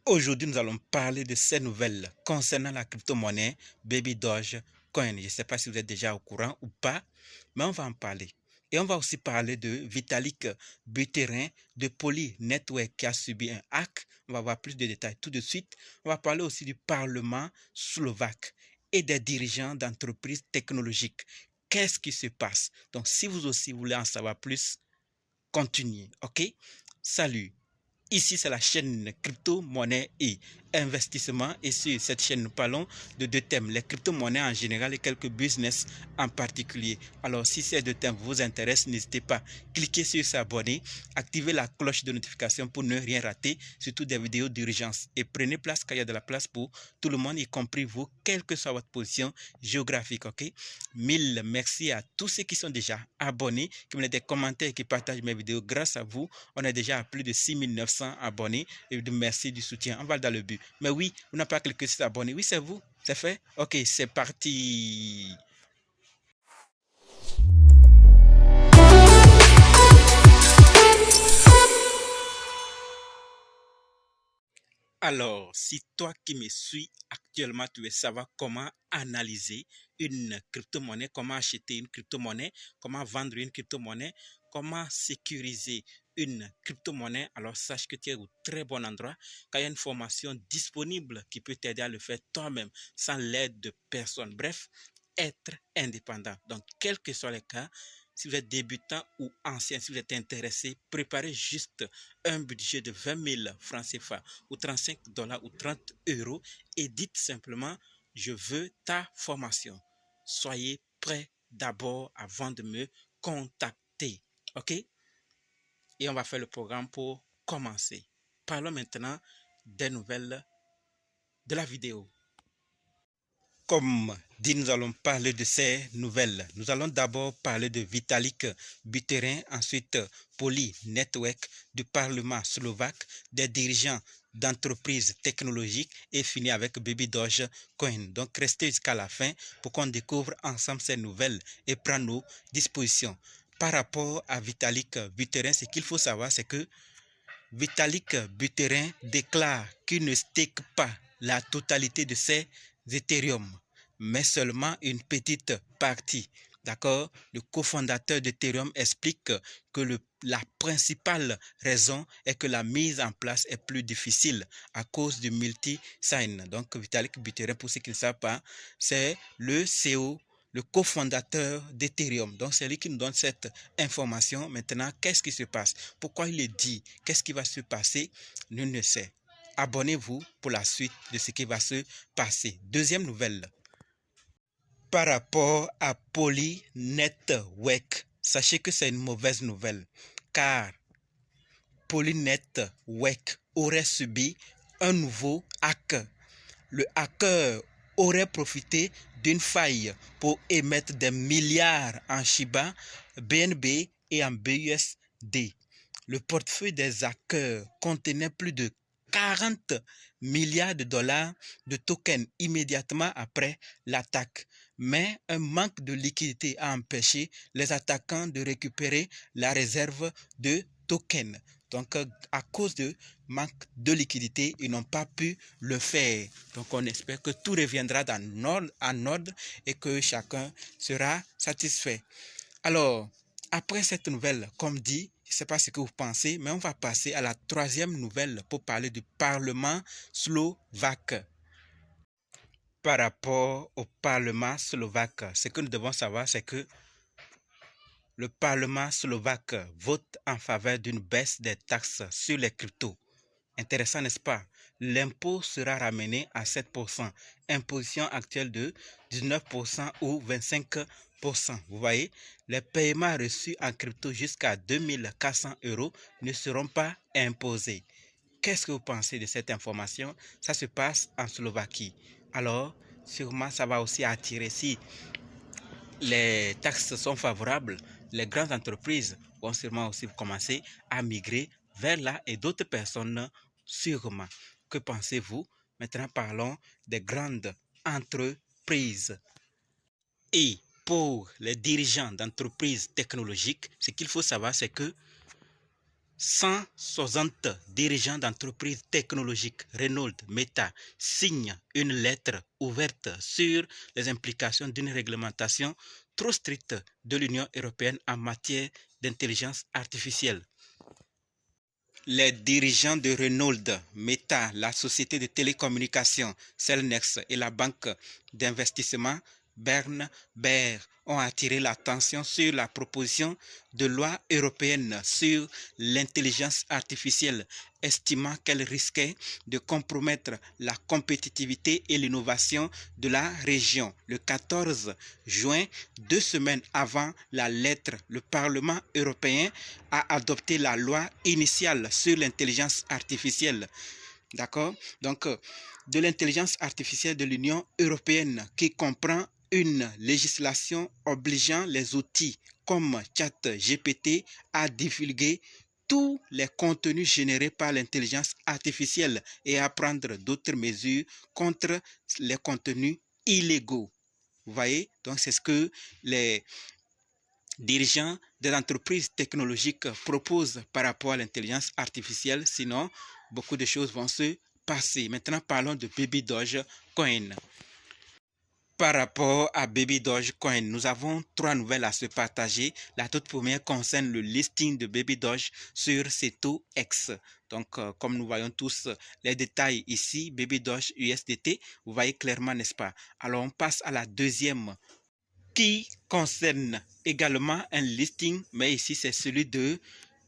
Aujourd'hui, nous allons parler de ces nouvelles concernant la crypto-monnaie Baby Doge Coin. Je ne sais pas si vous êtes déjà au courant ou pas, mais on va en parler. Et on va aussi parler de Vitalik Buterin de Poly Network qui a subi un hack. On va voir plus de détails tout de suite. On va parler aussi du Parlement slovaque et des dirigeants d'entreprises technologiques. Qu'est-ce qui se passe? Donc, si vous aussi voulez en savoir plus, continuez, ok? Salut! Ici, c'est la chaîne crypto, monnaie et investissement. Et sur cette chaîne, nous parlons de deux thèmes, les crypto-monnaies en général et quelques business en particulier. Alors, si ces deux thèmes vous intéressent, n'hésitez pas, cliquez sur s'abonner, activez la cloche de notification pour ne rien rater, surtout des vidéos d'urgence. Et prenez place car il y a de la place pour tout le monde, y compris vous, quelle que soit votre position géographique, ok? Mille merci à tous ceux qui sont déjà abonnés, qui me laissent des commentaires et qui partagent mes vidéos. Grâce à vous, on est déjà à plus de 6900 abonnés et merci du soutien. On va dans le but. Mais oui, vous n'avez pas cliqué sur s'abonner. Oui, c'est vous. C'est fait? Ok, c'est parti. Alors, si toi qui me suis actuellement, tu veux savoir comment analyser une crypto-monnaie, comment acheter une crypto-monnaie, comment vendre une crypto-monnaie, comment sécuriser une crypto-monnaie, alors sache que tu es au très bon endroit, car il y a une formation disponible qui peut t'aider à le faire toi-même sans l'aide de personne. Bref, être indépendant. Donc, quel que soit le cas, si vous êtes débutant ou ancien, si vous êtes intéressé, préparez juste un budget de 20 000 francs CFA ou 35 dollars ou 30 euros et dites simplement, je veux ta formation. Soyez prêts d'abord avant de me contacter. OK? Et on va faire le programme pour commencer. Parlons maintenant des nouvelles de la vidéo. Comme dit, nous allons parler de ces nouvelles. Nous allons d'abord parler de Vitalik Buterin, ensuite Poly Network, du Parlement slovaque, des dirigeants d'entreprises technologiques et finir avec Baby Doge Coin. Donc restez jusqu'à la fin pour qu'on découvre ensemble ces nouvelles et prendre nos dispositions. Par rapport à Vitalik Buterin, ce qu'il faut savoir, c'est que Vitalik Buterin déclare qu'il ne stake pas la totalité de ses Ethereum, mais seulement une petite partie. D'accord? Le cofondateur d'Ethereum explique que la principale raison est que la mise en place est plus difficile à cause du multi-sign. Donc, Vitalik Buterin, pour ceux qui ne savent pas, c'est le CEO, le cofondateur d'Ethereum. Donc, c'est lui qui nous donne cette information. Maintenant, qu'est-ce qui se passe? Pourquoi il le dit? Qu'est-ce qui va se passer? Nul ne sait. Abonnez-vous pour la suite de ce qui va se passer. Deuxième nouvelle. Par rapport à Poly Network, sachez que c'est une mauvaise nouvelle, car Poly Network aurait subi un nouveau hack. Le hacker aurait profité d'une faille pour émettre des milliards en Shiba, BNB et en BUSD. Le portefeuille des hackers contenait plus de 40 milliards de dollars de tokens immédiatement après l'attaque. Mais un manque de liquidité a empêché les attaquants de récupérer la réserve de tokens. Donc, à cause de manque de liquidité, ils n'ont pas pu le faire. Donc, on espère que tout reviendra en ordre et que chacun sera satisfait. Alors, après cette nouvelle, comme dit, je ne sais pas ce que vous pensez, mais on va passer à la troisième nouvelle pour parler du Parlement slovaque. Par rapport au Parlement slovaque, ce que nous devons savoir, c'est que le Parlement slovaque vote en faveur d'une baisse des taxes sur les cryptos. Intéressant, n'est-ce pas? L'impôt sera ramené à 7%, imposition actuelle de 19% ou 25%. Vous voyez, les paiements reçus en crypto jusqu'à 2400 euros ne seront pas imposés. Qu'est-ce que vous pensez de cette information? Ça se passe en Slovaquie. Alors, sûrement, ça va aussi attirer, si les taxes sont favorables, les grandes entreprises vont sûrement aussi commencer à migrer vers là et d'autres personnes sûrement. Que pensez-vous? Maintenant, parlons des grandes entreprises. Et pour les dirigeants d'entreprises technologiques, ce qu'il faut savoir, c'est que 160 dirigeants d'entreprises technologiques Renault, Meta signent une lettre ouverte sur les implications d'une réglementation trop stricte de l'Union européenne en matière d'intelligence artificielle. Les dirigeants de Renault, Meta, la société de télécommunications Cellnex et la banque d'investissement Berenberg ont attiré l'attention sur la proposition de loi européenne sur l'intelligence artificielle, estimant qu'elle risquait de compromettre la compétitivité et l'innovation de la région. Le 14 juin, 2 semaines avant la lettre, le Parlement européen a adopté la loi initiale sur l'intelligence artificielle. D'accord? Donc, de l'intelligence artificielle de l'Union européenne qui comprend une législation obligeant les outils comme ChatGPT à divulguer tous les contenus générés par l'intelligence artificielle et à prendre d'autres mesures contre les contenus illégaux. Vous voyez? Donc, c'est ce que les dirigeants des entreprises technologiques proposent par rapport à l'intelligence artificielle. Sinon, beaucoup de choses vont se passer. Maintenant, parlons de Baby Dogecoin. Par rapport à Baby Dogecoin, nous avons 3 nouvelles à se partager. La toute première concerne le listing de Baby Doge sur Seto-X. Donc, comme nous voyons tous les détails ici, Baby Doge USDT, vous voyez clairement, n'est-ce pas? Alors, on passe à la deuxième qui concerne également un listing, mais ici, c'est celui de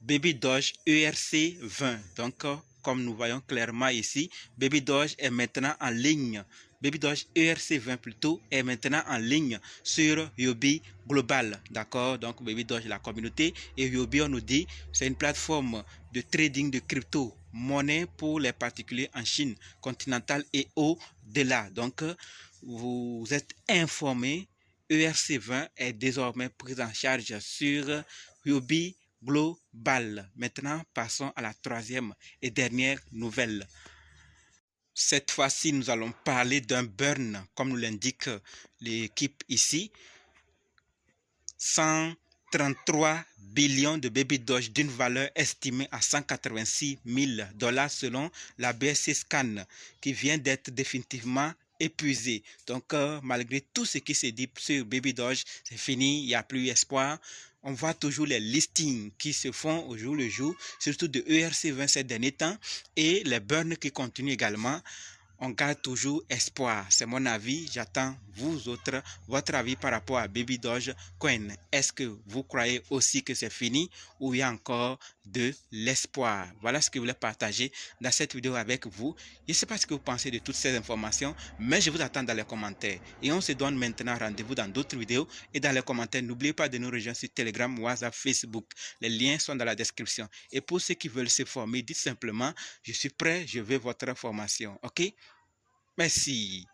Baby Doge ERC20. Donc, comme nous voyons clairement ici, Baby Doge est maintenant en ligne. Baby Doge ERC20 plutôt est maintenant en ligne sur Huobi Global. D'accord? Donc, Baby Doge, la communauté, et Huobi, on nous dit, c'est une plateforme de trading de crypto monnaie pour les particuliers en Chine continentale et au-delà. Donc, vous êtes informés. ERC20 est désormais prise en charge sur Huobi Global. Maintenant, passons à la troisième et dernière nouvelle. Cette fois-ci, nous allons parler d'un burn, comme nous l'indique l'équipe ici. 133 billions de Baby Doge d'une valeur estimée à 186 000 $ selon la BSC Scan, qui vient d'être définitivement épuisé. Donc, malgré tout ce qui se dit sur Baby Doge, c'est fini, il n'y a plus espoir. On voit toujours les listings qui se font au jour le jour, surtout de ERC20 ces derniers temps, et les burns qui continuent également. On garde toujours espoir. C'est mon avis. J'attends vous autres, votre avis par rapport à Baby Dogecoin. Est-ce que vous croyez aussi que c'est fini ou il y a encore de l'espoir? Voilà ce que je voulais partager dans cette vidéo avec vous. Je ne sais pas ce que vous pensez de toutes ces informations, mais je vous attends dans les commentaires. Et on se donne maintenant rendez-vous dans d'autres vidéos. Et dans les commentaires, n'oubliez pas de nous rejoindre sur Telegram, WhatsApp, Facebook. Les liens sont dans la description. Et pour ceux qui veulent se former, dites simplement, je suis prêt, je veux votre formation. OK? Merci.